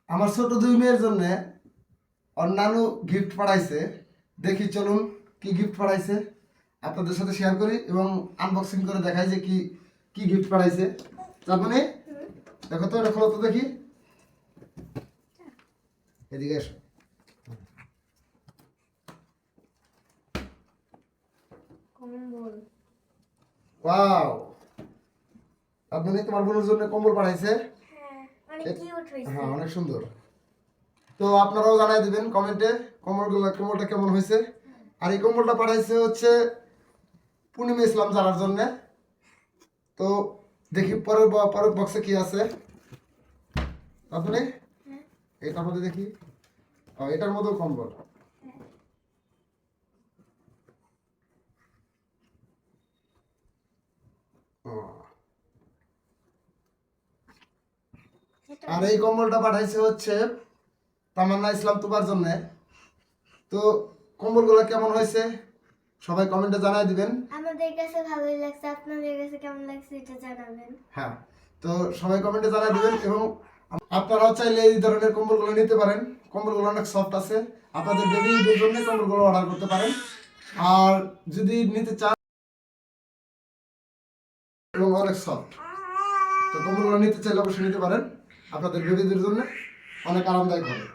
আমার ছোট দুই মেয়ের জন্য ওর নানু গিফট পাঠাইছে। দেখি চলুন কি গিফট পাঠাইছে আপনাদের সাথে শেয়ার করি এবং আনবক্সিং করে দেখাই যে কি কি গিফট পাঠাইছে। চাঁদমণি দেখো তো, এটা খোলো তো দেখি, এদিকে এসো। ওয়াও, চাঁদমণি তোমার বোনের জন্য কম্বল পাঠাইছে। হ্যাঁ, অনেক সুন্দর। তো আপনারাও জানাই দিবেন কমেন্টে কম্বলটা কেমন হয়েছে। আর এই কম্বলটা পাঠাইছে হচ্ছে পূর্ণিমা ইসলাম জানার জন্য। তো দেখি পরের বক্সে কি আছে। আপনি এটার মধ্যে দেখি, এটার মধ্যেও কম্বল। আর এই কম্বলটা পাঠাইছে হচ্ছে তামান্না ইসলাম তোমার জন্য। তো কম্বলগুলো কেমন হয়েছে সবাই কমেন্টে জানাই দিবেন। আমাদের কাছে ভালোই লাগছে, আপনাদের কাছে কেমন লাগছে এটা জানাবেন। হ্যাঁ, তো সবাই কমেন্টে জানাই দিবেন এবং আপনারাও চাইলে এই ধরনের কম্বলগুলো নিতে পারেন। কম্বলগুলো অনেক সফট আছে, আপনাদের বেবিদের জন্য কম্বলগুলো অর্ডার করতে পারেন। আর যদি নিতে চান এবং অনেক সফট, তো কম্বলগুলো নিতে চাইলে অবশ্যই নিতে পারেন, আপনাদের বেবিদের জন্য অনেক আরামদায়ক হবে।